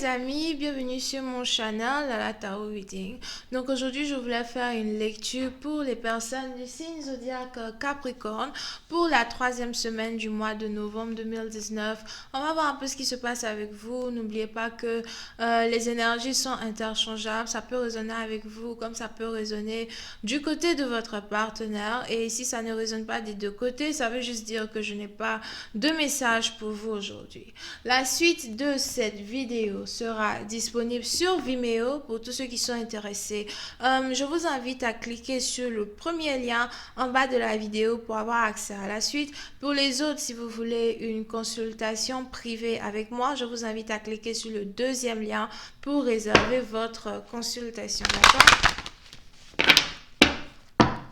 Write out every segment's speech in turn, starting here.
amis, bienvenue sur mon channel la Tarot Reading. Donc aujourd'hui je voulais faire une lecture pour les personnes du signe zodiaque Capricorne pour la troisième semaine du mois de novembre 2019. On va voir un peu ce qui se passe avec vous. N'oubliez pas que les énergies sont interchangeables. Ça peut résonner avec vous comme ça peut résonner du côté de votre partenaire. Et si ça ne résonne pas des deux côtés, ça veut juste dire que je n'ai pas de message pour vous aujourd'hui. La suite de cette vidéo sera disponible sur Vimeo pour tous ceux qui sont intéressés. Je vous invite à cliquer sur le premier lien en bas de la vidéo pour avoir accès à la suite. Pour les autres, si vous voulez une consultation privée avec moi, je vous invite à cliquer sur le deuxième lien pour réserver votre consultation. D'accord?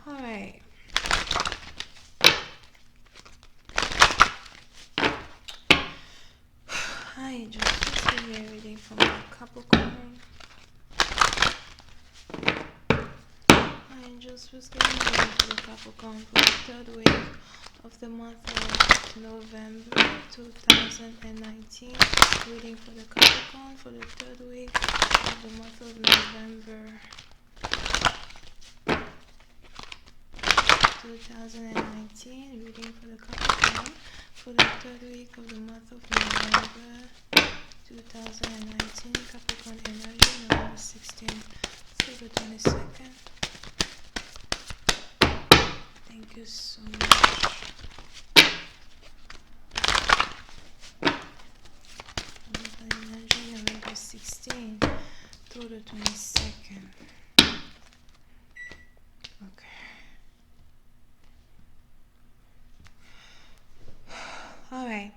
Alright. Hi, just give me a reading from the Capricorn. Angels, please give me a reading for the Capricorn for the third week of the month of November 2019. Reading for the Capricorn for the third week of the month of November 2019. Reading for the Capricorn for the third week of the month of November 2019. Capricorn energy, November 16th to the 22nd. Thank you so much. Capricorn energy, November 16th to the 22nd. Okay. Alright.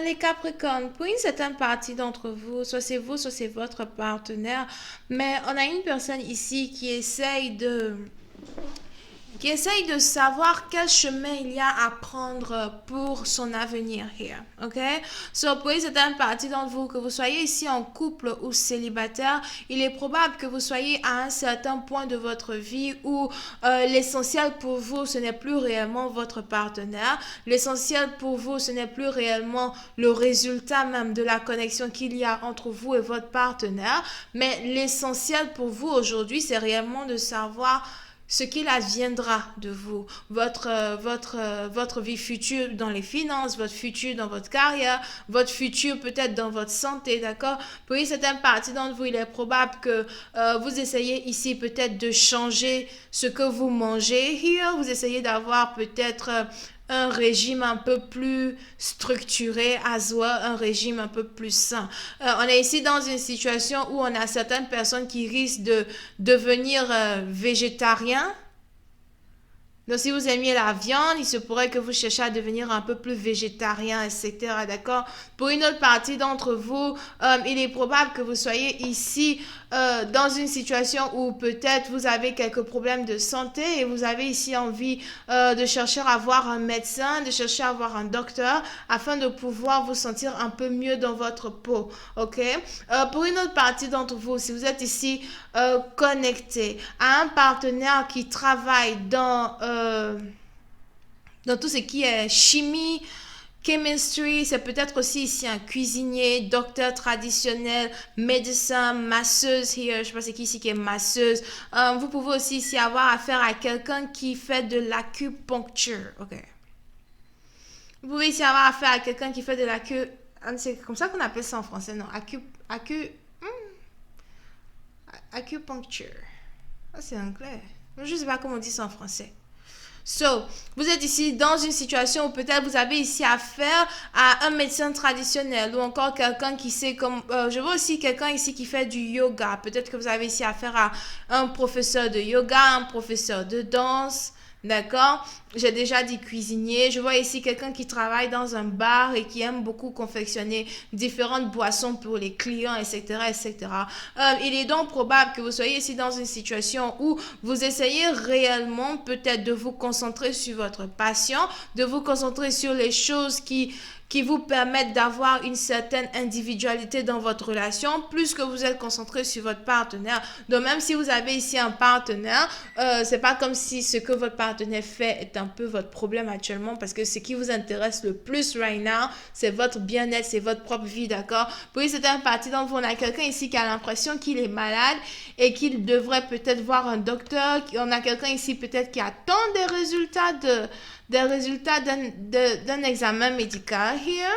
Les Capricornes, pour une certaine partie d'entre vous, soit c'est vous, soit c'est votre partenaire, mais on a une personne ici qui essaye de savoir quel chemin il y a à prendre pour son avenir here, ok? So, pour une certaine partie d'entre vous, que vous soyez ici en couple ou célibataire, il est probable que vous soyez à un certain point de votre vie où l'essentiel pour vous, ce n'est plus réellement votre partenaire. L'essentiel pour vous, ce n'est plus réellement le résultat même de la connexion qu'il y a entre vous et votre partenaire. Mais l'essentiel pour vous aujourd'hui, c'est réellement de savoir ce qu'il adviendra de vous, votre vie future dans les finances, votre futur dans votre carrière, votre futur peut-être dans votre santé, d'accord? Pour une certaine partie d'entre vous, il est probable que vous essayez ici peut-être de changer ce que vous mangez. Here, vous essayez d'avoir peut-être un régime un peu plus structuré, un régime un peu plus sain. On est ici dans une situation où on a certaines personnes qui risquent de devenir végétariens. Donc, si vous aimiez la viande, il se pourrait que vous cherchiez à devenir un peu plus végétarien, etc. D'accord? Pour une autre partie d'entre vous, il est probable que vous soyez ici dans une situation où peut-être vous avez quelques problèmes de santé et vous avez ici envie de chercher à voir un médecin, de chercher à voir un docteur afin de pouvoir vous sentir un peu mieux dans votre peau. Ok? Pour une autre partie d'entre vous, si vous êtes ici connecté à un partenaire qui travaille dans tout ce qui est chimie, chemistry, c'est peut-être aussi ici un cuisinier, docteur traditionnel, médecin, masseuse here, je sais pas c'est qui ici qui est masseuse. Vous pouvez aussi ici avoir affaire à quelqu'un qui fait de l'acupuncture, ok. Vous pouvez ici avoir affaire à quelqu'un qui fait de c'est comme ça qu'on appelle ça en français, non? Acupuncture. Ah, c'est anglais. Je sais pas comment on dit ça en français. So, vous êtes ici dans une situation où peut-être vous avez ici affaire à un médecin traditionnel ou encore quelqu'un qui sait comme... je vois aussi quelqu'un ici qui fait du yoga. Peut-être que vous avez ici affaire à un professeur de yoga, un professeur de danse. D'accord? J'ai déjà dit cuisinier. Je vois ici quelqu'un qui travaille dans un bar et qui aime beaucoup confectionner différentes boissons pour les clients, etc., etc. Il est donc probable que vous soyez ici dans une situation où vous essayez réellement peut-être de vous concentrer sur votre passion, de vous concentrer sur les choses qui qui vous permettent d'avoir une certaine individualité dans votre relation, plus que vous êtes concentré sur votre partenaire. Donc même si vous avez ici un partenaire, c'est pas comme si ce que votre partenaire fait est un peu votre problème actuellement, parce que ce qui vous intéresse le plus right now, c'est votre bien-être, c'est votre propre vie, d'accord? Puis c'est un parti d'entre vous, on a quelqu'un ici qui a l'impression qu'il est malade et qu'il devrait peut-être voir un docteur. On a quelqu'un ici peut-être qui attend des résultats d'un examen médical here.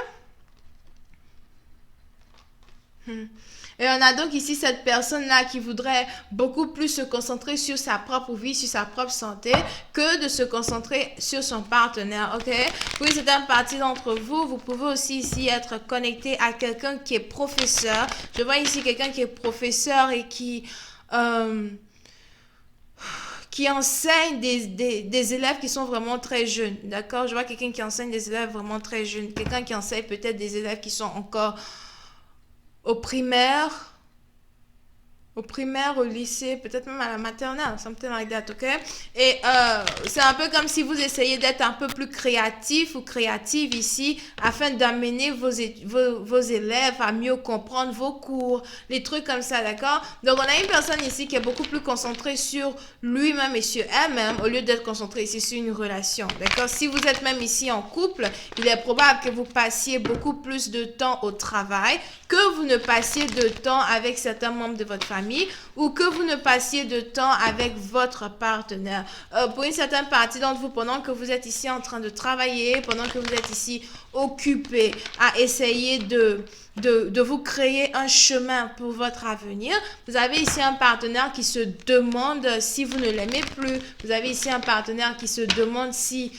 Et on a donc ici cette personne-là qui voudrait beaucoup plus se concentrer sur sa propre vie, sur sa propre santé, que de se concentrer sur son partenaire, ok? Oui, c'est un parti d'entre vous. Vous pouvez aussi ici être connecté à quelqu'un qui est professeur. Je vois ici quelqu'un qui est professeur et qui enseigne des élèves qui sont vraiment très jeunes, d'accord? Je vois quelqu'un qui enseigne des élèves vraiment très jeunes. Quelqu'un qui enseigne peut-être des élèves qui sont encore au primaire, au lycée, peut-être même à la maternelle, something like that, ok? Et c'est un peu comme si vous essayez d'être un peu plus créatif ou créative ici, afin d'amener vos élèves à mieux comprendre vos cours, les trucs comme ça, d'accord? Donc, on a une personne ici qui est beaucoup plus concentrée sur lui-même et sur elle-même, au lieu d'être concentrée ici sur une relation, d'accord? Si vous êtes même ici en couple, il est probable que vous passiez beaucoup plus de temps au travail, que vous ne passiez de temps avec certains membres de votre famille, ou que vous ne passiez de temps avec votre partenaire. Pour une certaine partie d'entre vous, pendant que vous êtes ici en train de travailler, pendant que vous êtes ici occupé à essayer de vous créer un chemin pour votre avenir, vous avez ici un partenaire qui se demande si vous ne l'aimez plus. Vous avez ici un partenaire qui se demande si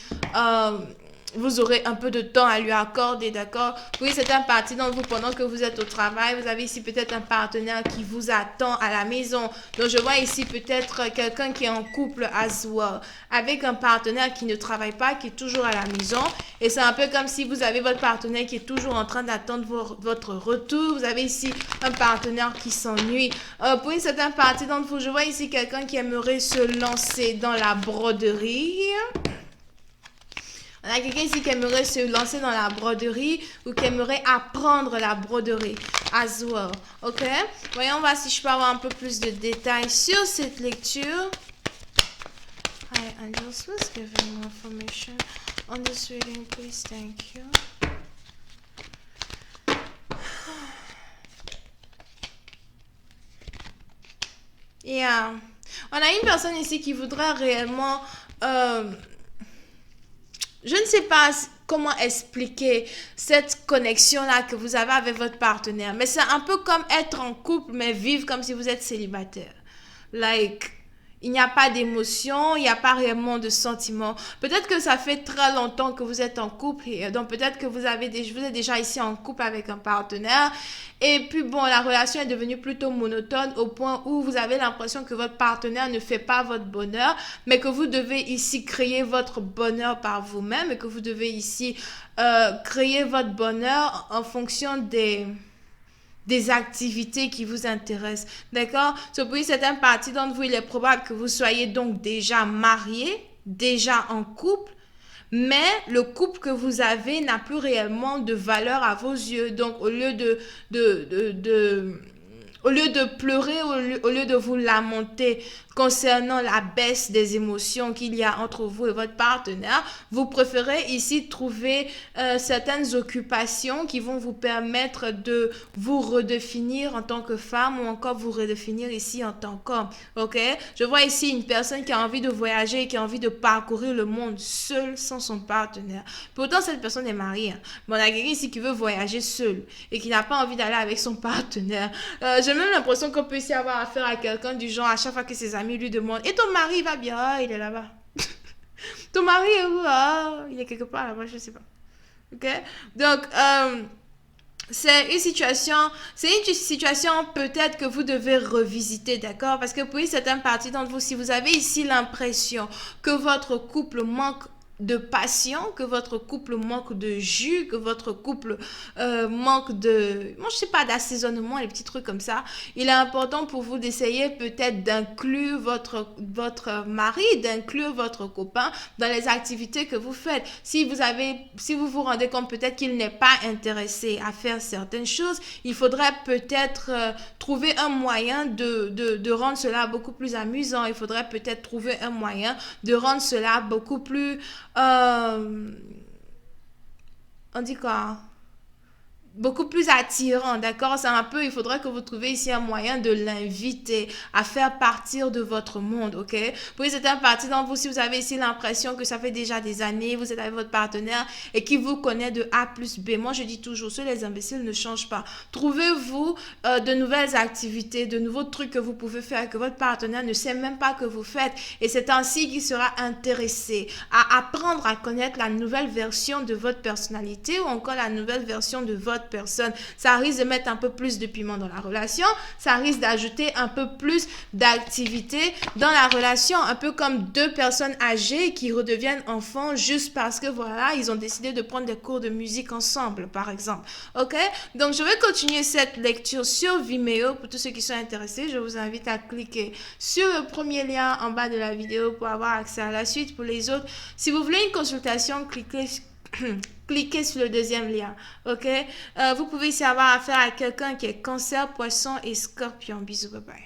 vous aurez un peu de temps à lui accorder, d'accord? Oui, c'est un parti d'entre vous pendant que vous êtes au travail. Vous avez ici peut-être un partenaire qui vous attend à la maison. Donc, je vois ici peut-être quelqu'un qui est en couple as well, avec un partenaire qui ne travaille pas, qui est toujours à la maison. Et c'est un peu comme si vous avez votre partenaire qui est toujours en train d'attendre votre retour. Vous avez ici un partenaire qui s'ennuie. Pour une certaine partie d'entre vous, je vois ici quelqu'un qui aimerait se lancer dans la broderie. On a quelqu'un ici qui aimerait se lancer dans la broderie ou qui aimerait apprendre la broderie as well. Ok? Voyons voir si je peux avoir un peu plus de détails sur cette lecture. Hi, Angels, please give me more information on this reading, please. Thank you. Yeah. On a une personne ici qui voudrait réellement... je ne sais pas comment expliquer cette connexion-là que vous avez avec votre partenaire. Mais c'est un peu comme être en couple, mais vivre comme si vous êtes célibataire. Like, il n'y a pas d'émotion, il n'y a pas réellement de sentiments. Peut-être que ça fait très longtemps que vous êtes en couple. Et donc, peut-être que vous êtes déjà ici en couple avec un partenaire. Et puis, bon, la relation est devenue plutôt monotone au point où vous avez l'impression que votre partenaire ne fait pas votre bonheur, mais que vous devez ici créer votre bonheur par vous-même et que vous devez ici créer votre bonheur en fonction des activités qui vous intéressent, d'accord? Pour une certaine partie d'entre vous, il est probable que vous soyez donc déjà marié, déjà en couple, mais le couple que vous avez n'a plus réellement de valeur à vos yeux. Donc, au lieu de pleurer, au lieu de vous lamenter concernant la baisse des émotions qu'il y a entre vous et votre partenaire, vous préférez ici trouver certaines occupations qui vont vous permettre de vous redéfinir en tant que femme ou encore vous redéfinir ici en tant qu'homme, ok? Je vois ici une personne qui a envie de voyager, qui a envie de parcourir le monde seule sans son partenaire. Pourtant, cette personne est mariée, hein. Mais on a quelqu'un ici qui veut voyager seul et qui n'a pas envie d'aller avec son partenaire. J'ai même l'impression qu'on peut ici avoir affaire à quelqu'un du genre, à chaque fois que ses amis lui demandent: et ton mari va bien? Ah, il est là-bas. Ton mari est où? Ah, il est quelque part là-bas, je sais pas. Ok? Donc, c'est une situation peut-être que vous devez revisiter, d'accord? Parce que pour une certaine partie d'entre vous, si vous avez ici l'impression que votre couple manque de passion, que votre couple manque de jus, que votre couple manque de, moi je sais pas, d'assaisonnement, les petits trucs comme ça, il est important pour vous d'essayer peut-être d'inclure votre mari, d'inclure votre copain dans les activités que vous faites. Si vous vous rendez compte peut-être qu'il n'est pas intéressé à faire certaines choses, il faudrait peut-être trouver un moyen de rendre cela beaucoup plus amusant. Il faudrait peut-être trouver un moyen de rendre cela beaucoup plus on dit quoi, beaucoup plus attirant, d'accord? C'est un peu, il faudrait que vous trouviez ici un moyen de l'inviter à faire partir de votre monde, ok? Puis c'est un parti dans vous, si vous avez ici l'impression que ça fait déjà des années, vous êtes avec votre partenaire et qui vous connaît de A plus B. Moi, je dis toujours, ceux les imbéciles ne changent pas. Trouvez-vous de nouvelles activités, de nouveaux trucs que vous pouvez faire que votre partenaire ne sait même pas que vous faites. Et c'est ainsi qu'il sera intéressé à apprendre à connaître la nouvelle version de votre personnalité ou encore la nouvelle version de votre personne. Ça risque de mettre un peu plus de piment dans la relation, ça risque d'ajouter un peu plus d'activité dans la relation, un peu comme deux personnes âgées qui redeviennent enfants juste parce que voilà, ils ont décidé de prendre des cours de musique ensemble, par exemple. Ok? Donc, je vais continuer cette lecture sur Vimeo. Pour tous ceux qui sont intéressés, je vous invite à cliquer sur le premier lien en bas de la vidéo pour avoir accès à la suite. Pour les autres, si vous voulez une consultation, cliquez sur le deuxième lien, ok? Vous pouvez ici avoir affaire à quelqu'un qui est Cancer, Poisson et Scorpion. Bisous, bye bye.